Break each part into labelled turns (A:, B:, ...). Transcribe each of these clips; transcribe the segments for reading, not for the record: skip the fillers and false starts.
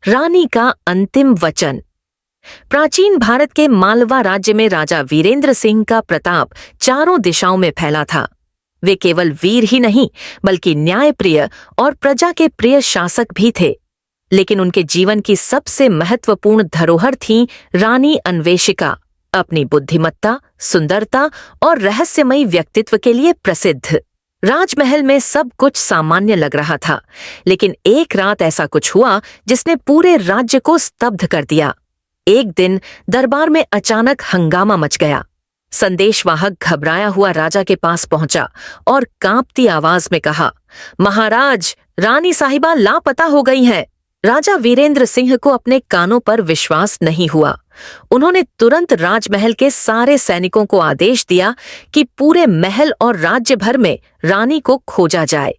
A: रानी का अंतिम वचन। प्राचीन भारत के मालवा राज्य में राजा वीरेंद्र सिंह का प्रताप चारों दिशाओं में फैला था। वे केवल वीर ही नहीं बल्कि न्यायप्रिय और प्रजा के प्रिय शासक भी थे। लेकिन उनके जीवन की सबसे महत्वपूर्ण धरोहर थी रानी अन्वेषिका, अपनी बुद्धिमत्ता, सुंदरता और रहस्यमयी व्यक्तित्व के लिए प्रसिद्ध। राजमहल में सब कुछ सामान्य लग रहा था, लेकिन एक रात ऐसा कुछ हुआ जिसने पूरे राज्य को स्तब्ध कर दिया। एक दिन दरबार में अचानक हंगामा मच गया। संदेशवाहक घबराया हुआ राजा के पास पहुंचा और कांपती आवाज में कहा, महाराज, रानी साहिबा लापता हो गई हैं। राजा वीरेंद्र सिंह को अपने कानों पर विश्वास नहीं हुआ। उन्होंने तुरंत राजमहल के सारे सैनिकों को आदेश दिया कि पूरे महल और राज्य भर में रानी को खोजा जाए।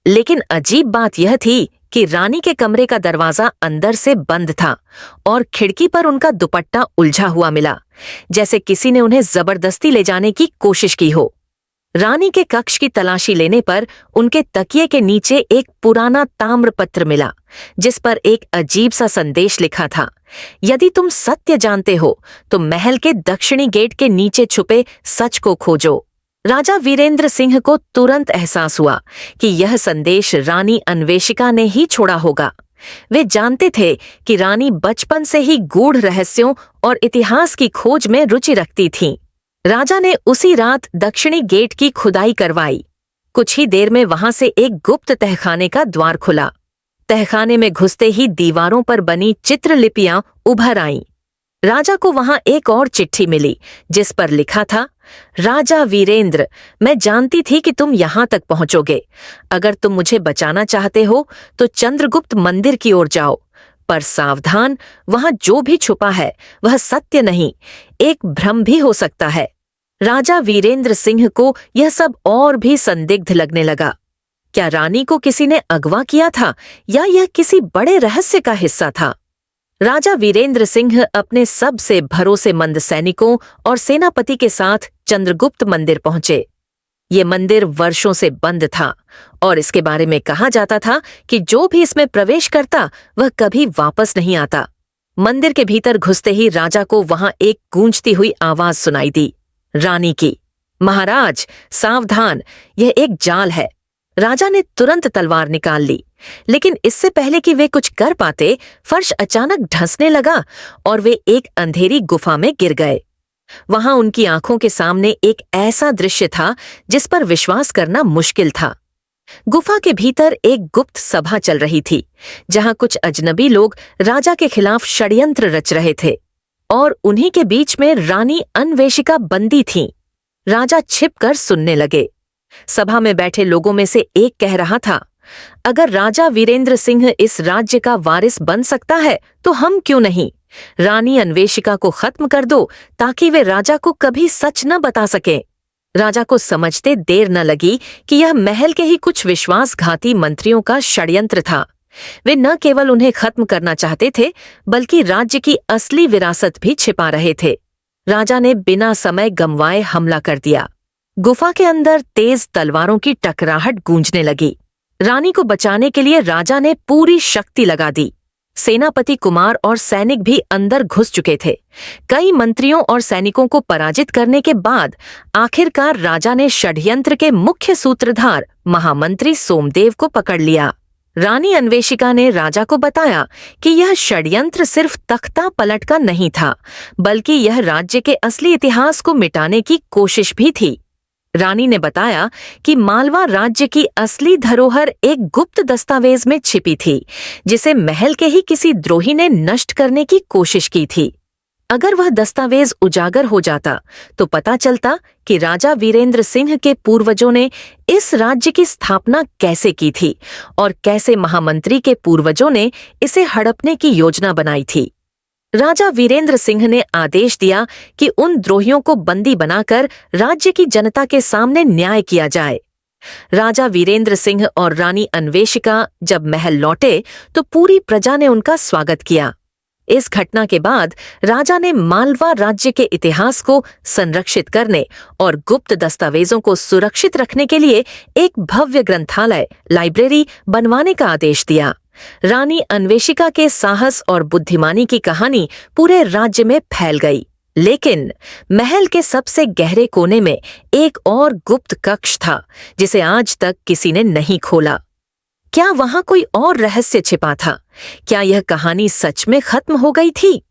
A: लेकिन अजीब बात यह थी कि रानी के कमरे का दरवाजा अंदर से बंद था और खिड़की पर उनका दुपट्टा उलझा हुआ मिला, जैसे किसी ने उन्हें जबरदस्ती ले जाने की कोशिश की हो। रानी के कक्ष की तलाशी लेने पर उनके तकिए के नीचे एक पुराना ताम्रपत्र मिला, जिस पर एक अजीब सा संदेश लिखा था, यदि तुम सत्य जानते हो तो महल के दक्षिणी गेट के नीचे छुपे सच को खोजो। राजा वीरेंद्र सिंह को तुरंत एहसास हुआ कि यह संदेश रानी अन्वेषिका ने ही छोड़ा होगा। वे जानते थे कि रानी बचपन से ही गूढ़ रहस्यों और इतिहास की खोज में रुचि रखती थीं। राजा ने उसी रात दक्षिणी गेट की खुदाई करवाई। कुछ ही देर में वहां से एक गुप्त तहखाने का द्वार खुला। तहखाने में घुसते ही दीवारों पर बनी चित्रलिपियां उभर आईं। राजा को वहां एक और चिट्ठी मिली, जिस पर लिखा था, राजा वीरेंद्र, मैं जानती थी कि तुम यहां तक पहुंचोगे। अगर तुम मुझे बचाना चाहते हो तो चंद्रगुप्त मंदिर की ओर जाओ, पर सावधान, वहां जो भी छुपा है वह सत्य नहीं, एक भ्रम भी हो सकता है। राजा वीरेंद्र सिंह को यह सब और भी संदिग्ध लगने लगा। क्या रानी को किसी ने अगवा किया था या यह किसी बड़े रहस्य का हिस्सा था? राजा वीरेंद्र सिंह अपने सबसे भरोसेमंद सैनिकों और सेनापति के साथ चंद्रगुप्त मंदिर पहुंचे। ये मंदिर वर्षों से बंद था और इसके बारे में कहा जाता था कि जो भी इसमें प्रवेश करता वह कभी वापस नहीं आता। मंदिर के भीतर घुसते ही राजा को वहां एक गूंजती हुई आवाज सुनाई दी, रानी की, महाराज सावधान, यह एक जाल है। राजा ने तुरंत तलवार निकाल ली, लेकिन इससे पहले कि वे कुछ कर पाते, फर्श अचानक धंसने लगा और वे एक अंधेरी गुफा में गिर गए। वहां उनकी आंखों के सामने एक ऐसा दृश्य था जिस पर विश्वास करना मुश्किल था। गुफा के भीतर एक गुप्त सभा चल रही थी, जहां कुछ अजनबी लोग राजा के खिलाफ षड्यंत्र रच रहे थे और उन्हीं के बीच में रानी अन्वेषिका बंदी थीं। राजा छिपकर सुनने लगे। सभा में बैठे लोगों में से एक कह रहा था, अगर राजा वीरेंद्र सिंह इस राज्य का वारिस बन सकता है तो हम क्यों नहीं? रानी अन्वेषिका को खत्म कर दो ताकि वे राजा को कभी सच न बता सकें। राजा को समझते देर न लगी कि यह महल के ही कुछ विश्वासघाती मंत्रियों का षड्यंत्र था। वे न केवल उन्हें खत्म करना चाहते थे, बल्कि राज्य की असली विरासत भी छिपा रहे थे। राजा ने बिना समय गंवाए हमला कर दिया। गुफा के अंदर तेज तलवारों की टकराहट गूंजने लगी। रानी को बचाने के लिए राजा ने पूरी शक्ति लगा दी। सेनापति कुमार और सैनिक भी अंदर घुस चुके थे। कई मंत्रियों और सैनिकों को पराजित करने के बाद आखिरकार राजा ने षड्यंत्र के मुख्य सूत्रधार महामंत्री सोमदेव को पकड़ लिया। रानी अन्वेषिका ने राजा को बताया कि यह षड्यंत्र सिर्फ तख्ता पलट का नहीं था, बल्कि यह राज्य के असली इतिहास को मिटाने की कोशिश भी थी। रानी ने बताया कि मालवा राज्य की असली धरोहर एक गुप्त दस्तावेज में छिपी थी, जिसे महल के ही किसी द्रोही ने नष्ट करने की कोशिश की थी। अगर वह दस्तावेज उजागर हो जाता तो पता चलता कि राजा वीरेंद्र सिंह के पूर्वजों ने इस राज्य की स्थापना कैसे की थी और कैसे महामंत्री के पूर्वजों ने इसे हड़पने की योजना बनाई थी। राजा वीरेंद्र सिंह ने आदेश दिया कि उन द्रोहियों को बंदी बनाकर राज्य की जनता के सामने न्याय किया जाए। राजा वीरेंद्र सिंह और रानी अन्वेषिका जब महल लौटे तो पूरी प्रजा ने उनका स्वागत किया। इस घटना के बाद राजा ने मालवा राज्य के इतिहास को संरक्षित करने और गुप्त दस्तावेजों को सुरक्षित रखने के लिए एक भव्य ग्रंथालय, लाइब्रेरी बनवाने का आदेश दिया, रानी अन्वेषिका के साहस और बुद्धिमानी की कहानी पूरे राज्य में फैल गई। लेकिन महल के सबसे गहरे कोने में एक और गुप्त कक्ष था जिसे आज तक किसी ने नहीं खोला। क्या वहां कोई और रहस्य छिपा था? क्या यह कहानी सच में खत्म हो गई थी